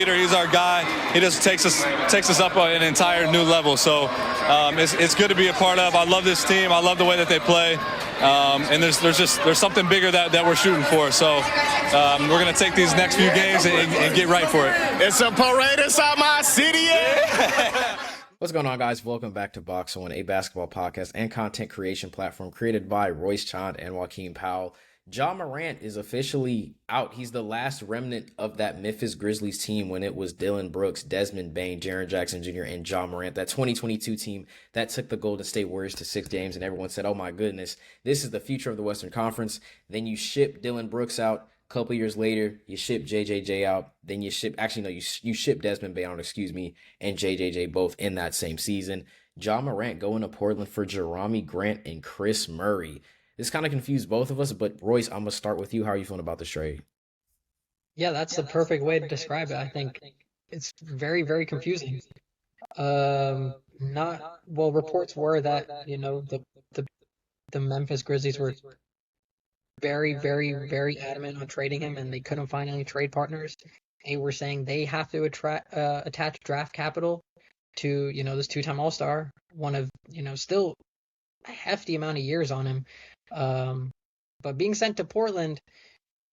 He's our guy. He just takes us up an entire new level. So it's good to be a part of. I love this team. I love the way that they play. And there's something bigger that we're shooting for. So we're gonna take these next few games and get right for it. It's a parade inside my city. Yeah. What's going on, guys? Welcome back to BoxInOne, a basketball podcast and content creation platform created by roischand and Joachim. Ja Morant is officially out. He's the last remnant of that Memphis Grizzlies team when it was Dillon Brooks, Desmond Bane, Jaren Jackson Jr., and Ja Morant. That 2022 team that took the Golden State Warriors to 6 games, and everyone said, oh my goodness, this is the future of the Western Conference. Then you ship Dillon Brooks out. A couple years later, you ship JJJ out. Then you ship Desmond Bane out, and JJJ both in that same season. Ja Morant going to Portland for Jerami Grant and Chris Murray. This kind of confused both of us, but Rois, I'm going to start with you. How are you feeling about this trade? Yeah, that's the perfect way to describe it. I think it's very, very confusing. Reports were that, the Memphis Grizzlies were very, very, very adamant on trading him, and they couldn't find any trade partners. They were saying they have to attach draft capital to, this two-time All-Star, one of, still a hefty amount of years on him. But being sent to Portland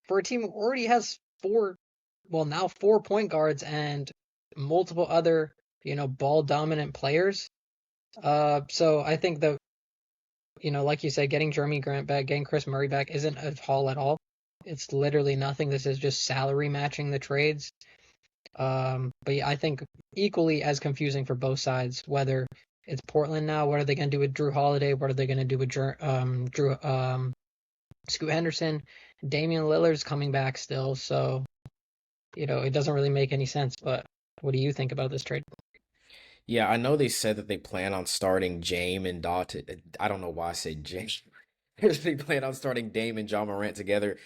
for a team who already has four point guards and multiple other, ball dominant players. So I think that, like you said, getting Jerami Grant back, getting Chris Murray back isn't a haul at all. It's literally nothing. This is just salary matching the trades. But yeah, I think equally as confusing for both sides, whether it's Portland now. What are they going to do with Drew Holiday? What are they going to do with Scoot Henderson? Damian Lillard's coming back still, so it doesn't really make any sense. But what do you think about this trade? Yeah, I know they said that they plan on starting James and Dalton. I don't know why I said James. They plan on starting Dame and Ja Morant together.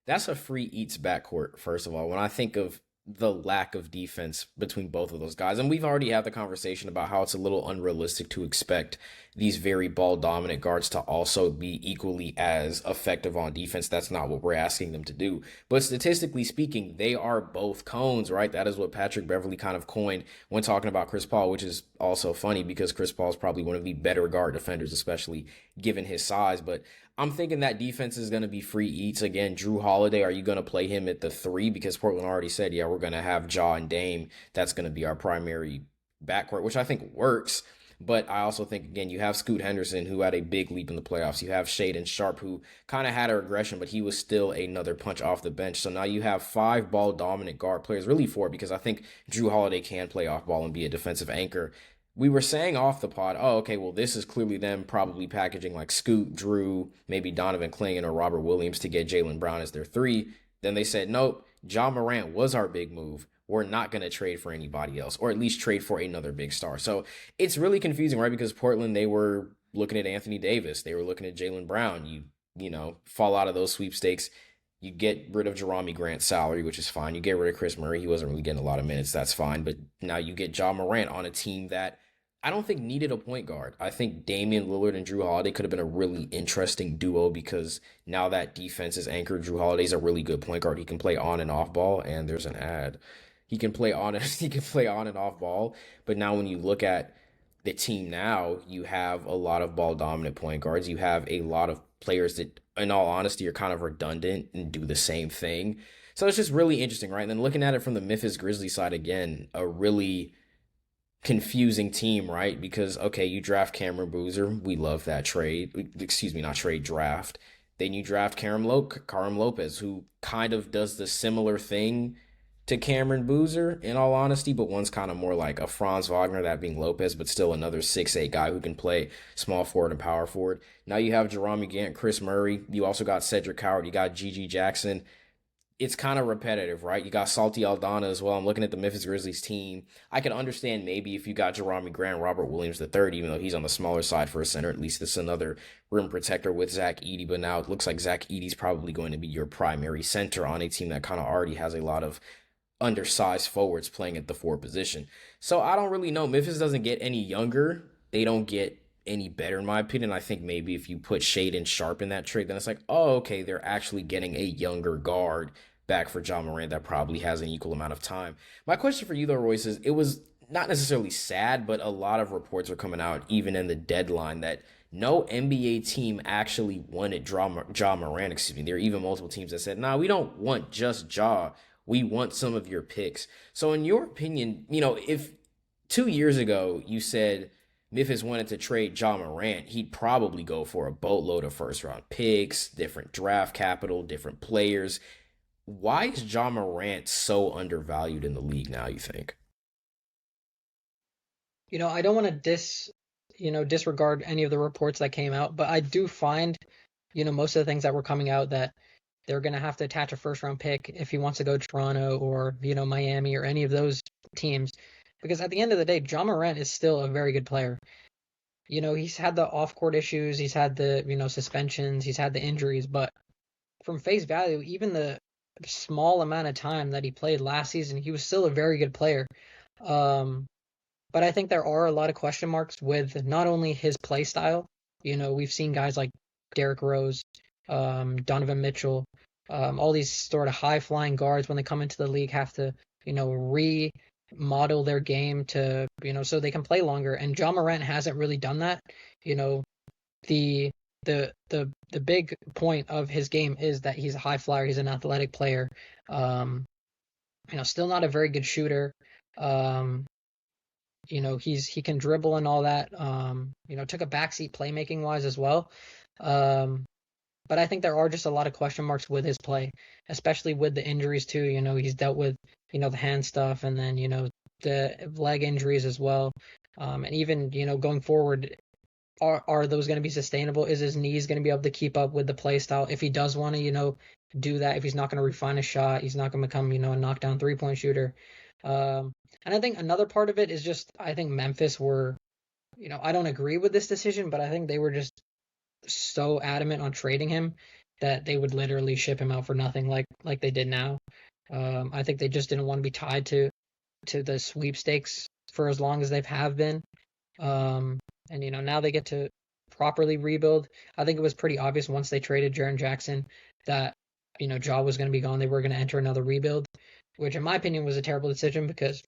That's a free eats backcourt, first of all. When I think of the lack of defense between both of those guys. And we've already had the conversation about how it's a little unrealistic to expect these very ball dominant guards to also be equally as effective on defense. That's not what we're asking them to do. But statistically speaking, they are both cones, right? That is what Patrick Beverley kind of coined when talking about Chris Paul, which is also funny because Chris Paul is probably one of the better guard defenders, especially given his size. But I'm thinking that defense is going to be free eats. Again, Drew Holiday, are you going to play him at the 3? Because Portland already said, yeah, we're going to have Ja and Dame. That's going to be our primary backcourt, which I think works. But I also think, again, you have Scoot Henderson, who had a big leap in the playoffs. You have Shaedon Sharpe, who kind of had a regression, but he was still another punch off the bench. So now you have 5 ball-dominant guard players, really 4, because I think Drew Holiday can play off ball and be a defensive anchor. We were saying off the pod, this is clearly them probably packaging like Scoot, Drew, maybe Donovan Clingan or Robert Williams to get Jaylen Brown as their 3. Then they said, nope, Ja Morant was our big move. We're not going to trade for anybody else, or at least trade for another big star. So it's really confusing, right? Because Portland, they were looking at Anthony Davis. They were looking at Jaylen Brown. You fall out of those sweepstakes. You get rid of Jerami Grant's salary, which is fine. You get rid of Chris Murray. He wasn't really getting a lot of minutes. That's fine. But now you get Ja Morant on a team that I don't think needed a point guard. I think Damian Lillard and Drew Holiday could have been a really interesting duo because now that defense is anchored. Drew Holiday's a really good point guard. He can play on and off ball, and there's an ad. He can play on and off ball. But now when you look at the team now, you have a lot of ball dominant point guards. You have a lot of players that, in all honesty, are kind of redundant and do the same thing. So it's just really interesting, right? And then looking at it from the Memphis Grizzlies side again, a really confusing team, right? Because, okay, you draft Cameron Boozer. We love that trade. Draft. Then you draft Karim Lopez, who kind of does the similar thing to Cameron Boozer, in all honesty, but one's kind of more like a Franz Wagner, that being Lopez, but still another 6'8" guy who can play small forward and power forward. Now you have Jerami Grant, Chris Murray. You also got Cedric Howard. You got Gigi Jackson. It's kind of repetitive, right? You got Salty Aldana as well. I'm looking at the Memphis Grizzlies team. I can understand maybe if you got Jerami Grant, Robert Williams III, even though he's on the smaller side for a center, at least this is another rim protector with Zach Edey. But now it looks like Zach Edey's probably going to be your primary center on a team that kind of already has a lot of undersized forwards playing at the 4 position. So I don't really know. Memphis doesn't get any younger. They don't get any better, in my opinion. I think maybe if you put Shaedon Sharpe in that trade, then it's like, oh, okay, they're actually getting a younger guard back for Ja Morant that probably has an equal amount of time. My question for you though, Royce, is it was not necessarily sad, but a lot of reports are coming out even in the deadline that no NBA team actually wanted Ja Morant. Excuse me. There are even multiple teams that said, "Nah, we don't want just Ja. We want some of your picks." So, in your opinion, if 2 years ago you said Memphis wanted to trade Ja Morant, he'd probably go for a boatload of first round picks, different draft capital, different players. Why is Ja Morant so undervalued in the league now, you think? I don't want to disregard any of the reports that came out, but I do find, most of the things that were coming out that they're going to have to attach a first round pick if he wants to go to Toronto or, Miami or any of those teams. Because at the end of the day, Ja Morant is still a very good player. He's had the off court issues, he's had the, suspensions, he's had the injuries, but from face value, even the small amount of time that he played last season, he was still a very good player. Um, but I think there are a lot of question marks with not only his play style. We've seen guys like Derrick Rose, Donovan Mitchell, all these sort of high flying guards when they come into the league have to, remodel their game to, so they can play longer. And Ja Morant hasn't really done that. You know, the the big point of his game is that he's a high flyer, he's an athletic player. Um, still not a very good shooter. Um, he can dribble and all that. Took a backseat playmaking wise as well. Um, but I think there are just a lot of question marks with his play, especially with the injuries too. He's dealt with, the hand stuff and then, the leg injuries as well. And even, going forward, are those going to be sustainable? Is his knees going to be able to keep up with the play style? If he does want to, do that, if he's not going to refine a shot, he's not going to become, a knockdown 3-point shooter. And I think another part of it is just, I think Memphis were, I don't agree with this decision, but I think they were just so adamant on trading him that they would literally ship him out for nothing like they did now. I think they just didn't want to be tied to the sweepstakes for as long as they've have been. And now they get to properly rebuild. I think it was pretty obvious once they traded Jaren Jackson that Ja was going to be gone. They were going to enter another rebuild, which in my opinion was a terrible decision because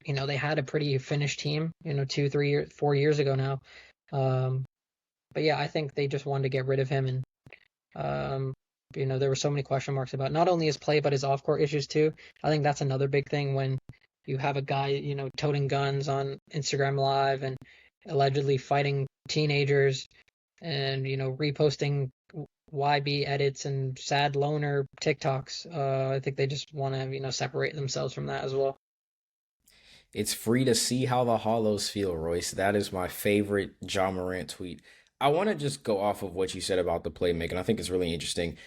they had a pretty finished team 2, 3 years, 4 years ago now. But yeah, I think they just wanted to get rid of him, and there were so many question marks about not only his play but his off-court issues too. I think that's another big thing when you have a guy toting guns on Instagram Live and allegedly fighting teenagers and reposting YB edits and sad loner TikToks. I think they just want to separate themselves from that as well. It's free to see how the hollows feel, Royce. That is my favorite Ja Morant tweet. I want to just go off of what you said about the playmaking. I think it's really interesting.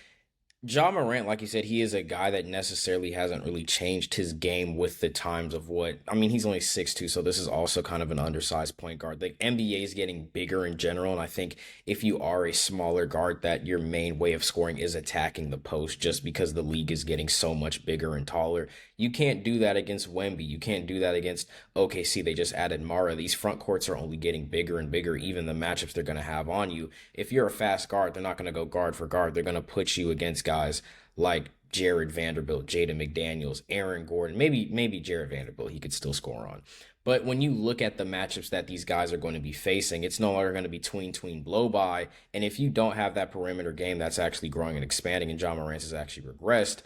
Ja Morant, like you said, he is a guy that necessarily hasn't really changed his game with the times of he's only 6'2", so this is also kind of an undersized point guard. The NBA is getting bigger in general, and I think if you are a smaller guard, that your main way of scoring is attacking the post just because the league is getting so much bigger and taller. You can't do that against Wemby. You can't do that against OKC. They just added Mara. These front courts are only getting bigger and bigger, even the matchups they're going to have on you. If you're a fast guard, they're not going to go guard for guard. They're going to put you against guys like Jared Vanderbilt, Jaden McDaniels, Aaron Gordon, maybe Jared Vanderbilt he could still score on. But when you look at the matchups that these guys are going to be facing, it's no longer going to be tween blow by. And if you don't have that perimeter game that's actually growing and expanding, and Ja Morant has actually regressed,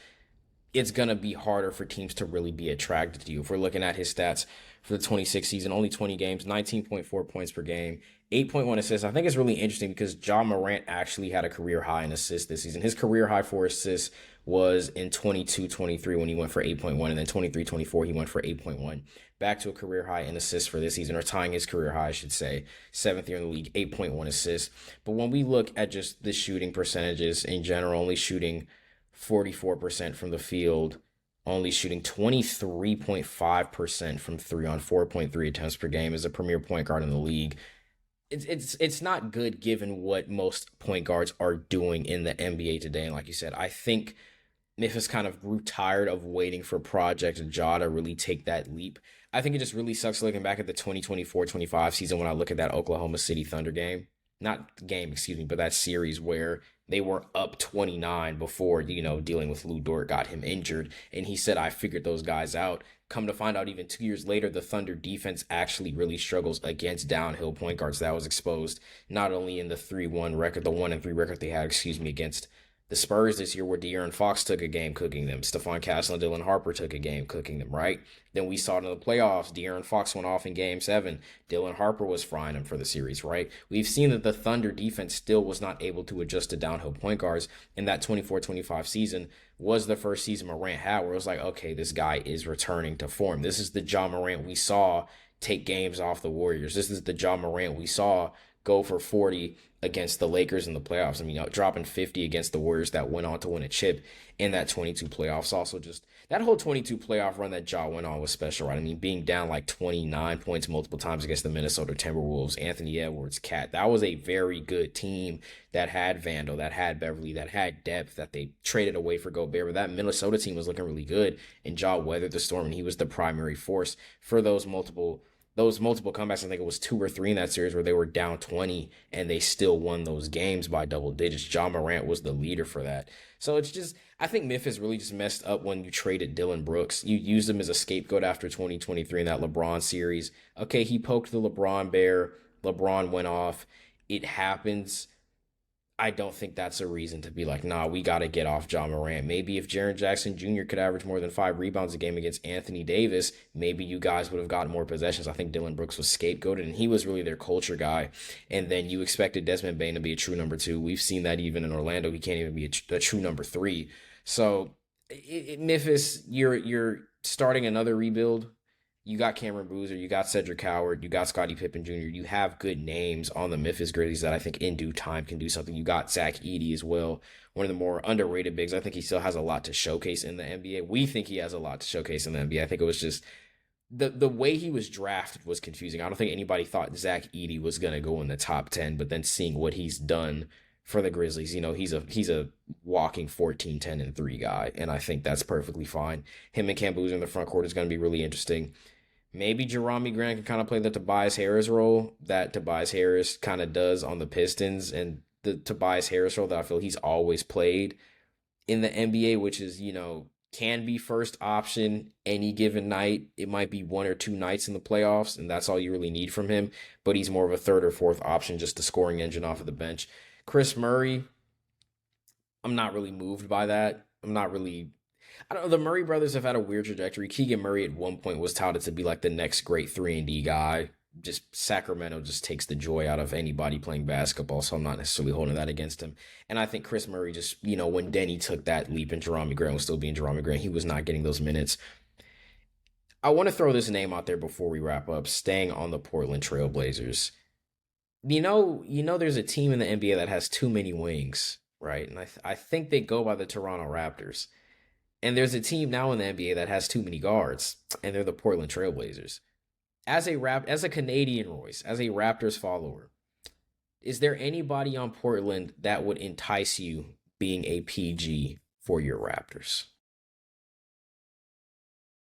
it's going to be harder for teams to really be attracted to you. If we're looking at his stats for the 26 season, only 20 games, 19.4 points per game, 8.1 assists. I think it's really interesting because Ja Morant actually had a career high in assists this season. His career high for assists was in 22-23 when he went for 8.1, and then 23-24 he went for 8.1. Back to a career high in assists for this season, or tying his career high, I should say. 7th year in the league, 8.1 assists. But when we look at just the shooting percentages in general, only shooting 44% from the field, only shooting 23.5% from three on 4.3 attempts per game as a premier point guard in the league. It's not good given what most point guards are doing in the NBA today. And like you said, I think Memphis kind of grew tired of waiting for Project Ja to really take that leap. I think it just really sucks looking back at the 2024-25 season when I look at that Oklahoma City Thunder game. not game, excuse me, but that series where they were up 29 before, dealing with Lou Dort got him injured. And he said, I figured those guys out. Come to find out, even 2 years later, the Thunder defense actually really struggles against downhill point guards. That was exposed not only in the 3-1 record, the 1-3 record they had, against the Spurs this year, where De'Aaron Fox took a game cooking them. Stephon Castle and Dylan Harper took a game cooking them, right? Then we saw it in the playoffs. De'Aaron Fox went off in game 7. Dylan Harper was frying him for the series, right? We've seen that the Thunder defense still was not able to adjust to downhill point guards. And that 24-25 season was the first season Morant had where it was like, okay, this guy is returning to form. This is the Ja Morant we saw take games off the Warriors. This is the Ja Morant we saw go for 40 against the Lakers in the playoffs. I mean, dropping 50 against the Warriors that went on to win a chip in that 22 playoffs. Also, just that whole 22 playoff run that Ja went on was special, right? I mean, being down like 29 points multiple times against the Minnesota Timberwolves, Anthony Edwards, Cat, that was a very good team that had Vandal, that had Beverly, that had depth, that they traded away for Gobert. But that Minnesota team was looking really good, and Ja weathered the storm, and he was the primary force for those multiple comebacks. I think it was 2 or 3 in that series where they were down 20 and they still won those games by double digits. Ja Morant was the leader for that. So it's just, I think Memphis really just messed up when you traded Dillon Brooks. You used him as a scapegoat after 2023 in that LeBron series. Okay, he poked the LeBron bear. LeBron went off. It happens. I don't think that's a reason to be like, nah, we got to get off Ja Morant. Maybe if Jaren Jackson Jr. could average more than 5 rebounds a game against Anthony Davis, maybe you guys would have gotten more possessions. I think Dillon Brooks was scapegoated, and he was really their culture guy. And then you expected Desmond Bane to be a true number 2. We've seen that even in Orlando. He can't even be a true number 3. So Memphis, you're starting another rebuild. You got Cameron Boozer, you got Cedric Howard, you got Scottie Pippen Jr. You have good names on the Memphis Grizzlies that I think in due time can do something. You got Zach Edey as well, one of the more underrated bigs. I think he still has a lot to showcase in the NBA. We think he has a lot to showcase in the NBA. I think it was just the way he was drafted was confusing. I don't think anybody thought Zach Edey was going to go in the top 10, but then seeing what he's done for the Grizzlies, he's a walking 14, 10, and 3 guy, and I think that's perfectly fine. Him and Cam Boozer in the front court is going to be really interesting. Maybe Jerami Grant can kind of play the Tobias Harris role that Tobias Harris kind of does on the Pistons, and the Tobias Harris role that I feel he's always played in the NBA, which is, can be first option any given night. It might be 1 or 2 nights in the playoffs, and that's all you really need from him. But he's more of a 3rd or 4th option, just a scoring engine off of the bench. Chris Murray, I'm not really moved by that. I don't know. The Murray brothers have had a weird trajectory. Keegan Murray at one point was touted to be like the next great 3-and-D guy. Just Sacramento just takes the joy out of anybody playing basketball, so I'm not necessarily holding that against him. And I think Chris Murray just, when Denny took that leap and Jerami Grant was still being Jerami Grant, he was not getting those minutes. I want to throw this name out there before we wrap up, staying on the Portland Trailblazers. There's a team in the NBA that has too many wings, right? And I think they go by the Toronto Raptors. And there's a team now in the NBA that has too many guards, and they're the Portland Trailblazers. As a Canadian Rois, as a Raptors follower, is there anybody on Portland that would entice you being a PG for your Raptors?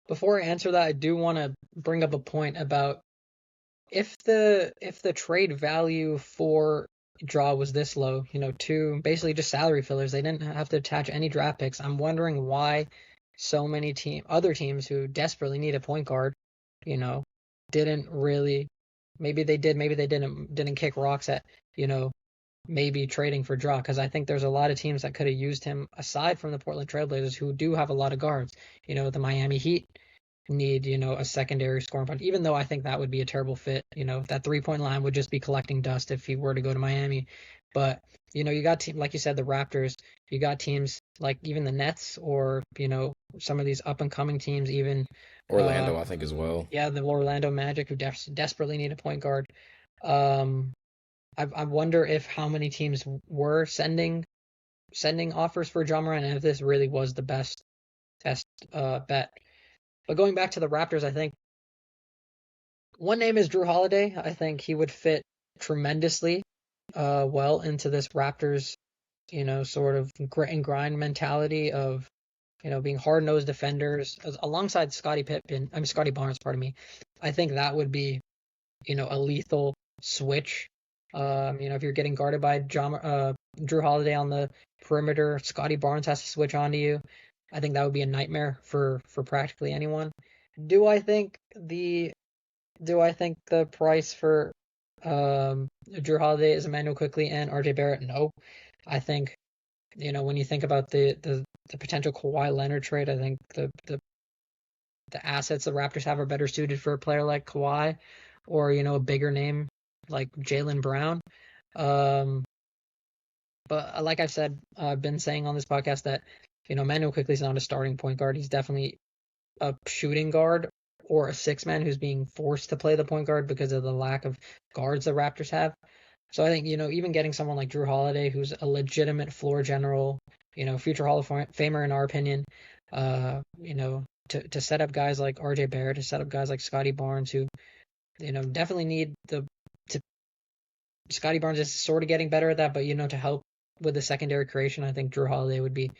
Before I answer that, I do want to bring up a point about if the trade value for draw was this low, to basically just salary fillers. They didn't have to attach any draft picks. I'm wondering why so many other teams who desperately need a point guard, didn't really. Maybe they did. Maybe they didn't kick rocks at maybe trading for draw, because I think there's a lot of teams that could have used him aside from the Portland Trailblazers, who do have a lot of guards. The Miami Heat need a secondary scoring punch, even though I think that would be a terrible fit. That 3-point line would just be collecting dust if he were to go to Miami. But you got team, like you said, the Raptors. You got teams like even the Nets, or some of these up and coming teams, even Orlando, I think, as well. Yeah, the Orlando Magic, who desperately need a point guard. I wonder if how many teams were sending offers for Ja Morant, and if this really was the best bet. But going back to the Raptors, I think one name is Drew Holiday. I think he would fit tremendously well into this Raptors, sort of grit and grind mentality of, being hard-nosed defenders alongside Scottie Barnes, pardon me. I think that would be, a lethal switch If you're getting guarded by Drew Holiday on the perimeter, Scotty Barnes has to switch on to you. I think that would be a nightmare for practically anyone. Do I think the do I think the price for Drew Holiday is Emmanuel Quickly and RJ Barrett? No. I think, when you think about the potential Kawhi Leonard trade, I think the assets the Raptors have are better suited for a player like Kawhi or, a bigger name like Jaylen Brown. But like I've said, I've been saying on this podcast that, Emmanuel Quickly is not a starting point guard. He's definitely a shooting guard or a six man who's being forced to play the point guard because of the lack of guards the Raptors have. So I think, even getting someone like Drew Holiday, who's a legitimate floor general, future Hall of Famer in our opinion, to set up guys like RJ Barrett, to set up guys like Scotty Barnes, who, definitely need Scotty Barnes is sort of getting better at that, but, to help with the secondary creation, I think Drew Holiday would be.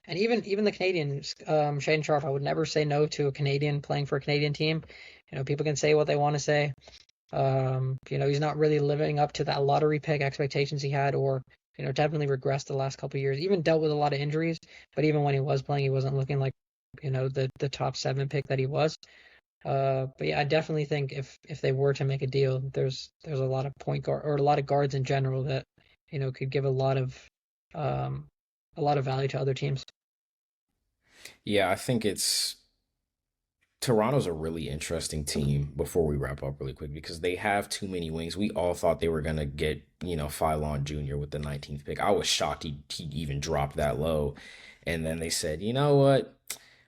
And even the Canadians, Shaden Sharp, I would never say no to a Canadian playing for a Canadian team. People can say what they want to say. He's not really living up to that lottery pick expectations he had, or definitely regressed the last couple of years. Even dealt with a lot of injuries, but even when he was playing, he wasn't looking like the top 7 pick that he was. But yeah, I definitely think if they were to make a deal, there's a lot of point guard or a lot of guards in general that could give a lot of value to other teams. Yeah, I think Toronto's a really interesting team before we wrap up really quick because they have too many wings. We all thought they were going to get, Phylon Jr. with the 19th pick. I was shocked he even dropped that low. And then they said, you know what?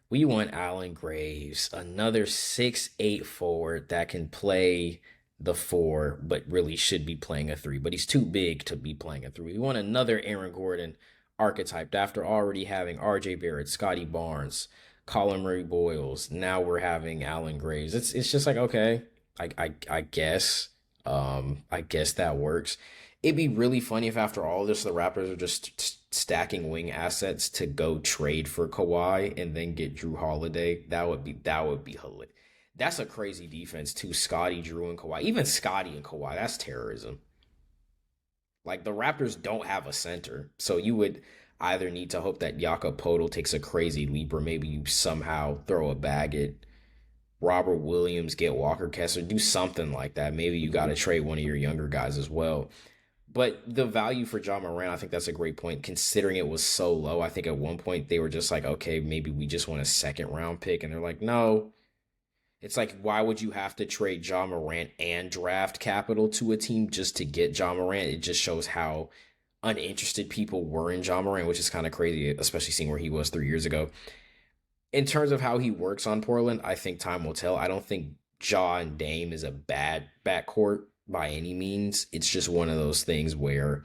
We want Allen Graves, another 6'8" forward that can play the 4, but really should be playing a 3. But he's too big to be playing a 3. We want another Aaron Gordon archetype after already having RJ Barrett, Scotty Barnes, Colin Murray Boyles. Now we're having Allen Graves. It's just like, okay, I guess. I guess that works. It'd be really funny if after all this the Raptors are just stacking wing assets to go trade for Kawhi and then get Drew Holiday. That would be hilarious. That's a crazy defense too. Scotty, Drew, and Kawhi. Even Scotty and Kawhi, that's terrorism. Like the Raptors don't have a center, so you would either need to hope that Jakob Poeltl takes a crazy leap, or maybe you somehow throw a bag at Robert Williams, get Walker Kessler, do something like that. Maybe you got to trade one of your younger guys as well. But the value for Ja Morant, I think that's a great point, considering it was so low. I think at one point they were just like, okay, maybe we just want a second round pick. And they're like, no. It's like, why would you have to trade Ja Morant and draft capital to a team just to get Ja Morant? It just shows how uninterested people were in Ja Morant, which is kind of crazy, especially seeing where he was 3 years ago. In terms of how he works on Portland, I think time will tell. I don't think Ja and Dame is a bad backcourt by any means. It's just one of those things where,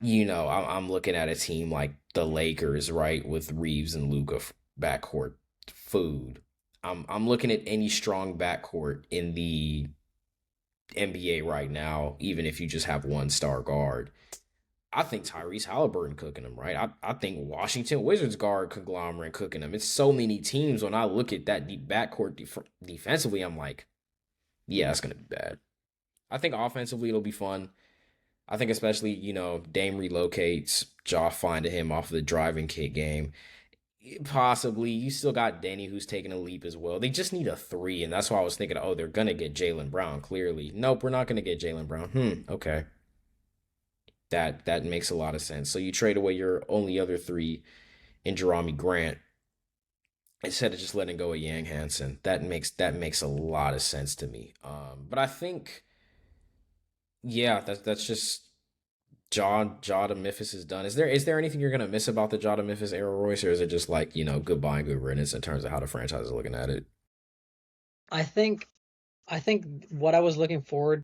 I'm looking at a team like the Lakers, right, with Reeves and Luka backcourt food. I'm looking at any strong backcourt in the NBA right now, even if you just have one star guard. I think Tyrese Halliburton cooking them, right? I think Washington Wizards guard conglomerate cooking them. It's so many teams. When I look at that deep backcourt defensively, I'm like, yeah, it's going to be bad. I think offensively it'll be fun. I think especially, Dame relocates, Ja finding him off of the driving kick game. Possibly. You still got Danny who's taking a leap as well. They just need a 3, and that's why I was thinking, oh, they're going to get Jaylen Brown, clearly. Nope, we're not going to get Jaylen Brown. Okay. That makes a lot of sense. So you trade away your only other 3 in Jerami Grant instead of just letting go of Yang Hansen. That makes a lot of sense to me. But I think, yeah, that's just Ja to Memphis is done. Is there anything you're gonna miss about the Ja to Memphis era, Royce, or is it just like goodbye and good riddance in terms of how the franchise is looking at it? I think what I was looking forward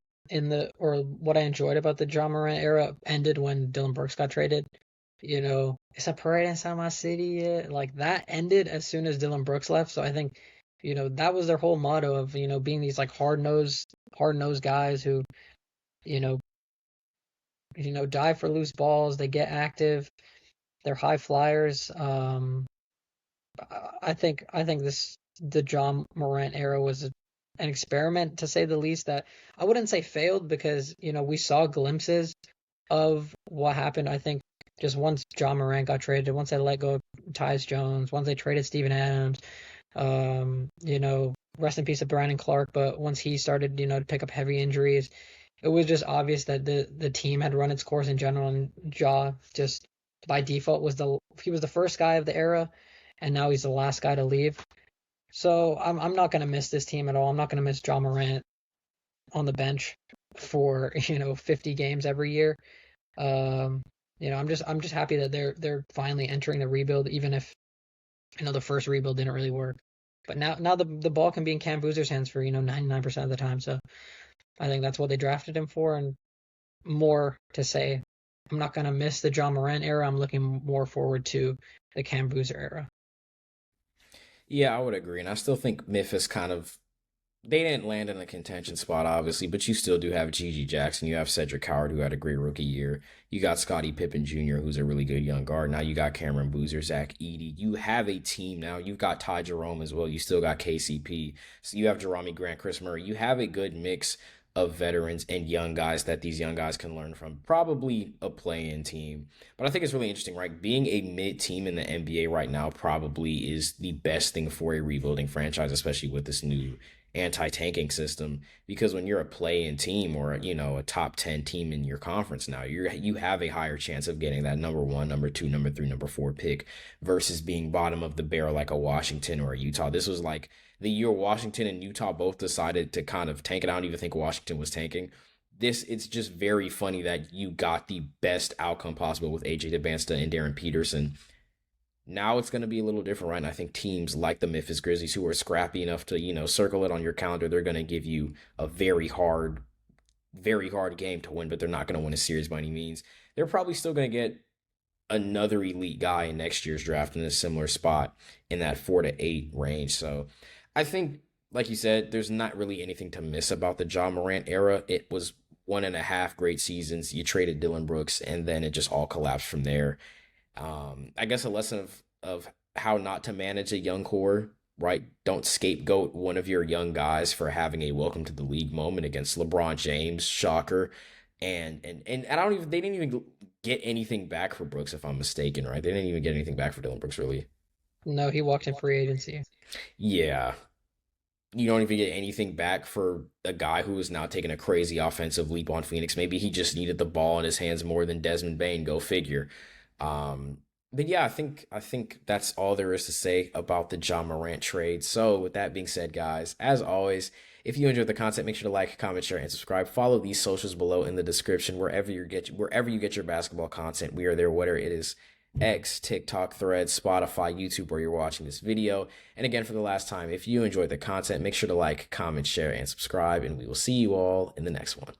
or what I enjoyed about the Ja Morant era ended when Dillon Brooks got traded. It's a parade inside my city. Yeah. Like that ended as soon as Dillon Brooks left. So I think, that was their whole motto of, being these like hard-nosed guys who, you know, dive for loose balls. They get active. They're high flyers. I think the Ja Morant era was an experiment, to say the least, that I wouldn't say failed, because, we saw glimpses of what happened. I think just once Ja Morant got traded, once they let go of Tyus Jones, once they traded Steven Adams, rest in peace of Brandon Clark, but once he started, to pick up heavy injuries, it was just obvious that the team had run its course in general, and Ja just by default he was the first guy of the era, and now he's the last guy to leave. So I'm not gonna miss this team at all. I'm not gonna miss Ja Morant on the bench for 50 games every year. Um, I'm just happy that they're finally entering the rebuild, even if the first rebuild didn't really work. But now the ball can be in Cam Boozer's hands for 99% of the time. So I think that's what they drafted him for, and more to say, I'm not gonna miss the Ja Morant era. I'm looking more forward to the Cam Boozer era. Yeah, I would agree. And I still think Memphis they didn't land in a contention spot, obviously, but you still do have Gigi Jackson. You have Cedric Howard, who had a great rookie year. You got Scottie Pippen Jr., who's a really good young guard. Now you got Cameron Boozer, Zach Edey. You have a team now. You've got Ty Jerome as well. You still got KCP. So you have Jerami Grant, Chris Murray. You have a good mix of veterans and young guys that these young guys can learn from. Probably a play-in team. But I think it's really interesting, right? Being a mid-team in the NBA right now probably is the best thing for a rebuilding franchise, especially with this new anti-tanking system, because when you're a play-in team or a top 10 team in your conference now, you have a higher chance of getting that number 1, number 2, number 3, number 4 pick versus being bottom of the barrel like a Washington or a Utah. This was like the year Washington and Utah both decided to kind of tank it. I don't even think Washington was tanking. It's just very funny that you got the best outcome possible with AJ DeBansta and Darren Peterson. Now it's going to be a little different, right? And I think teams like the Memphis Grizzlies, who are scrappy enough to, circle it on your calendar, they're going to give you a very hard game to win, but they're not going to win a series by any means. They're probably still going to get another elite guy in next year's draft in a similar spot in that 4 to 8 range. So I think, like you said, there's not really anything to miss about the Ja Morant era. It was 1.5 great seasons. You traded Dylan Brooks, and then it just all collapsed from there. I guess a lesson of how not to manage a young core, right? Don't scapegoat one of your young guys for having a welcome to the league moment against LeBron James, shocker. And I don't even, they didn't even get anything back for Brooks, if I'm mistaken, right? They didn't even get anything back for Dylan Brooks, really. No, he walked in free agency. Yeah. You don't even get anything back for a guy who is now taking a crazy offensive leap on Phoenix. Maybe he just needed the ball in his hands more than Desmond Bane. Go figure. But yeah, I think that's all there is to say about the Ja Morant trade. So with that being said, guys, as always, if you enjoyed the content, make sure to like, comment, share, and subscribe. Follow these socials below in the description wherever you get your basketball content. We are there, whether it is X, TikTok, Threads, Spotify, YouTube, where you're watching this video. And again, for the last time, if you enjoyed the content, make sure to like, comment, share, and subscribe, and we will see you all in the next one.